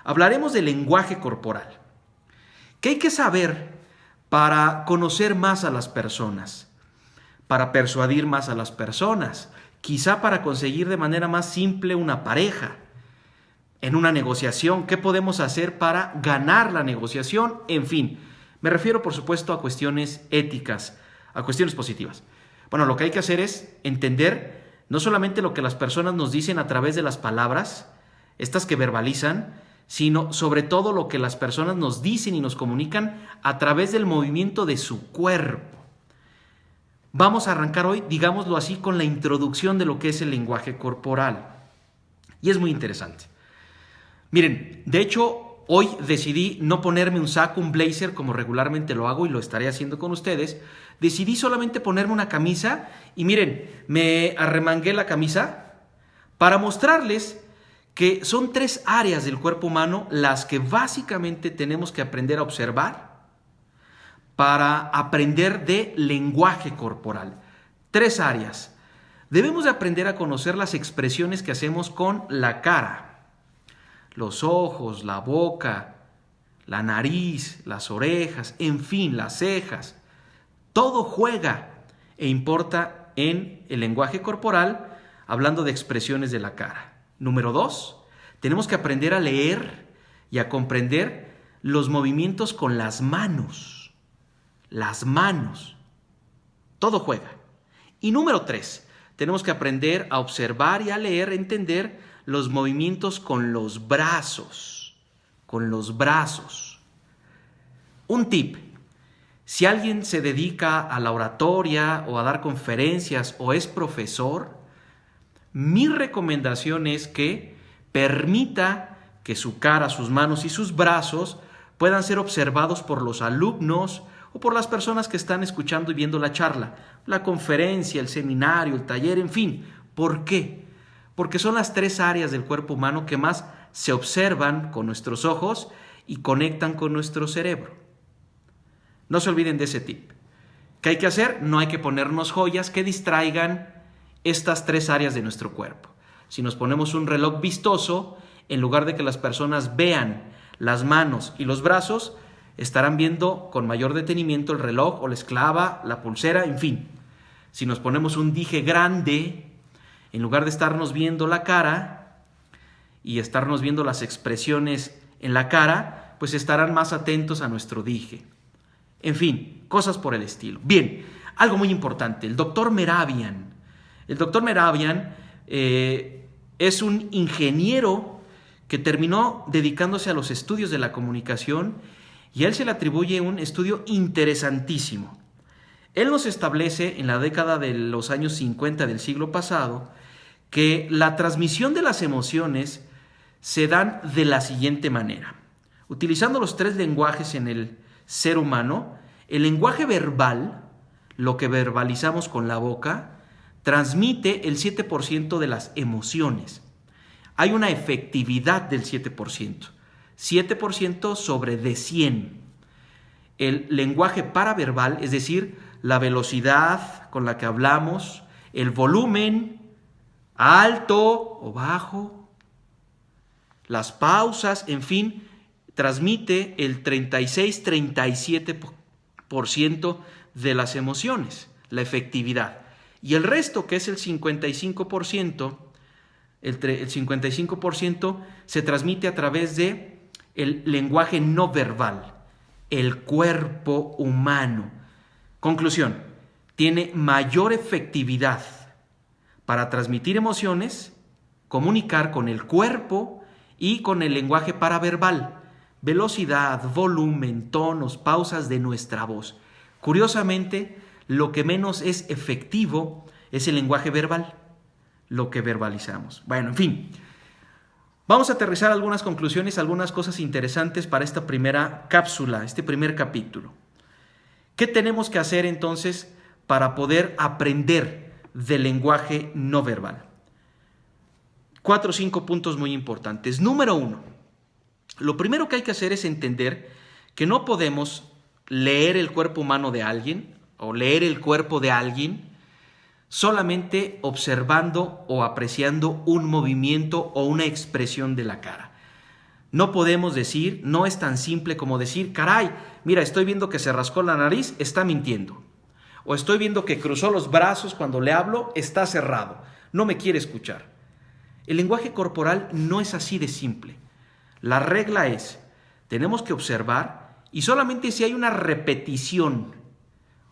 Hablaremos del lenguaje corporal. ¿Qué hay que saber para conocer más a las personas? Para persuadir más a las personas, quizá para conseguir de manera más simple una pareja. En una negociación, ¿qué podemos hacer para ganar la negociación? En fin, me refiero por supuesto a cuestiones éticas, a cuestiones positivas. Bueno, lo que hay que hacer es entender no solamente lo que las personas nos dicen a través de las palabras, estas que verbalizan, sino sobre todo lo que las personas nos dicen y nos comunican a través del movimiento de su cuerpo. Vamos a arrancar hoy, digámoslo así, con la introducción de lo que es el lenguaje corporal. Y es muy interesante. Miren, de hecho, hoy decidí no ponerme un saco, un blazer, como regularmente lo hago y lo estaré haciendo con ustedes. Decidí solamente ponerme una camisa y miren, me arremangué la camisa para mostrarles que son 3 áreas del cuerpo humano las que básicamente tenemos que aprender a observar para aprender de lenguaje corporal. 3 áreas. Debemos de aprender a conocer las expresiones que hacemos con la cara. Los ojos, la boca, la nariz, las orejas, en fin, las cejas. Todo juega e importa en el lenguaje corporal, hablando de expresiones de la cara. Número 2, tenemos que aprender a leer y a comprender los movimientos con las manos. Las manos. Todo juega. Y número 3, tenemos que aprender a observar y a leer, entender los movimientos con los brazos. Con los brazos. Un tip. Si alguien se dedica a la oratoria o a dar conferencias o es profesor, mi recomendación es que permita que su cara, sus manos y sus brazos puedan ser observados por los alumnos o por las personas que están escuchando y viendo la charla, la conferencia, el seminario, el taller, en fin. ¿Por qué? Porque son las 3 áreas del cuerpo humano que más se observan con nuestros ojos y conectan con nuestro cerebro. No se olviden de ese tip. ¿Qué hay que hacer? No hay que ponernos joyas que distraigan estas 3 áreas de nuestro cuerpo. Si nos ponemos un reloj vistoso, en lugar de que las personas vean las manos y los brazos, estarán viendo con mayor detenimiento el reloj o la esclava, la pulsera, en fin. Si nos ponemos un dije grande, en lugar de estarnos viendo la cara y estarnos viendo las expresiones en la cara, pues estarán más atentos a nuestro dije. En fin, cosas por el estilo. Bien, algo muy importante, el doctor Mehrabian. El doctor Mehrabian es un ingeniero que terminó dedicándose a los estudios de la comunicación y a él se le atribuye un estudio interesantísimo. Él nos establece en la década de los años 50 del siglo pasado que la transmisión de las emociones se dan de la siguiente manera. Utilizando los 3 lenguajes en el ser humano, el lenguaje verbal, lo que verbalizamos con la boca, transmite el 7% de las emociones. Hay una efectividad del 7%. 7% sobre de 100. El lenguaje paraverbal, es decir, la velocidad con la que hablamos, el volumen, alto o bajo, las pausas, en fin, transmite el 36-37% de las emociones, la efectividad. Y el resto, que es el 55%, el 55% se transmite a través de el lenguaje no verbal, el cuerpo humano. Conclusión, tiene mayor efectividad para transmitir emociones, comunicar con el cuerpo y con el lenguaje paraverbal, velocidad, volumen, tonos, pausas de nuestra voz. Curiosamente, lo que menos es efectivo es el lenguaje verbal, lo que verbalizamos. Bueno, en fin, vamos a aterrizar algunas conclusiones, algunas cosas interesantes para esta primera cápsula, este primer capítulo. ¿Qué tenemos que hacer entonces para poder aprender del lenguaje no verbal? 4 o 5 puntos muy importantes. Número 1, lo primero que hay que hacer es entender que no podemos leer el cuerpo humano de alguien o leer el cuerpo de alguien solamente observando o apreciando un movimiento o una expresión de la cara. No podemos decir, no es tan simple como decir, caray, mira, estoy viendo que se rascó la nariz, está mintiendo. O estoy viendo que cruzó los brazos cuando le hablo, está cerrado, no me quiere escuchar. El lenguaje corporal no es así de simple. La regla es, tenemos que observar y solamente si hay una repetición,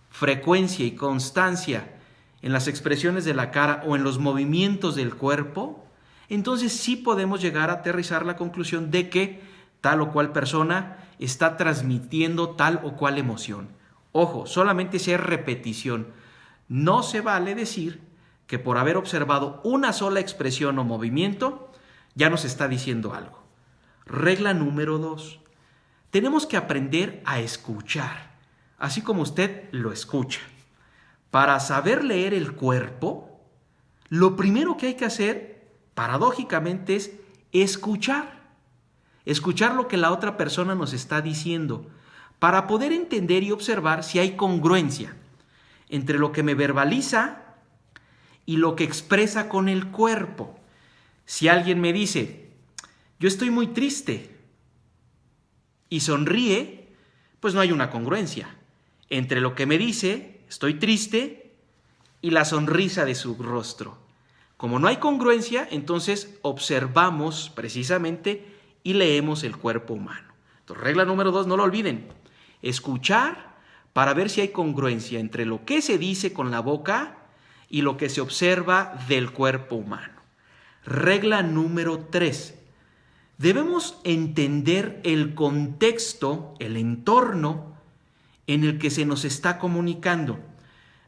frecuencia y constancia en las expresiones de la cara o en los movimientos del cuerpo, entonces sí podemos llegar a aterrizar la conclusión de que tal o cual persona está transmitiendo tal o cual emoción. Ojo, solamente si hay repetición. No se vale decir que por haber observado una sola expresión o movimiento, ya nos está diciendo algo. Regla número 2. Tenemos que aprender a escuchar, así como usted lo escucha. Para saber leer el cuerpo, lo primero que hay que hacer paradójicamente es escuchar. Escuchar lo que la otra persona nos está diciendo para poder entender y observar si hay congruencia entre lo que me verbaliza y lo que expresa con el cuerpo. Si alguien me dice, yo estoy muy triste y sonríe, pues no hay una congruencia entre lo que me dice, estoy triste, y la sonrisa de su rostro. Como no hay congruencia, entonces observamos precisamente y leemos el cuerpo humano. Entonces, regla número 2, no lo olviden. Escuchar para ver si hay congruencia entre lo que se dice con la boca y lo que se observa del cuerpo humano. Regla número 3. Debemos entender el contexto, el entorno en el que se nos está comunicando.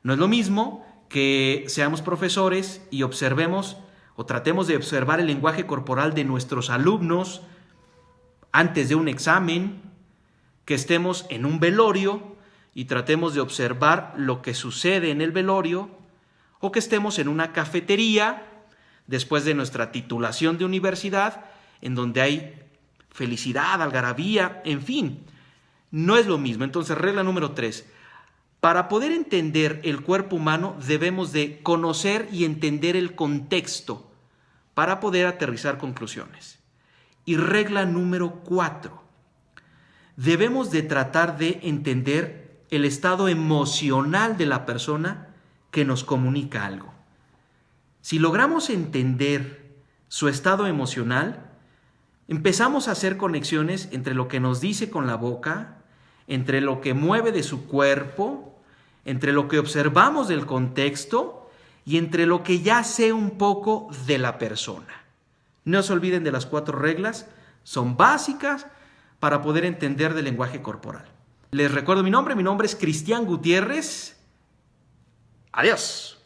No es lo mismo que seamos profesores y observemos o tratemos de observar el lenguaje corporal de nuestros alumnos antes de un examen, que estemos en un velorio y tratemos de observar lo que sucede en el velorio, o que estemos en una cafetería después de nuestra titulación de universidad, en donde hay felicidad, algarabía, en fin, no es lo mismo. Entonces, regla número 3. Para poder entender el cuerpo humano debemos de conocer y entender el contexto para poder aterrizar conclusiones. Y regla número 4. Debemos de tratar de entender el estado emocional de la persona que nos comunica algo. Si logramos entender su estado emocional, empezamos a hacer conexiones entre lo que nos dice con la boca, entre lo que mueve de su cuerpo, entre lo que observamos del contexto y entre lo que ya sé un poco de la persona. No se olviden de las 4 reglas, son básicas para poder entender del lenguaje corporal. Les recuerdo mi nombre es Cristian Gutiérrez. Adiós.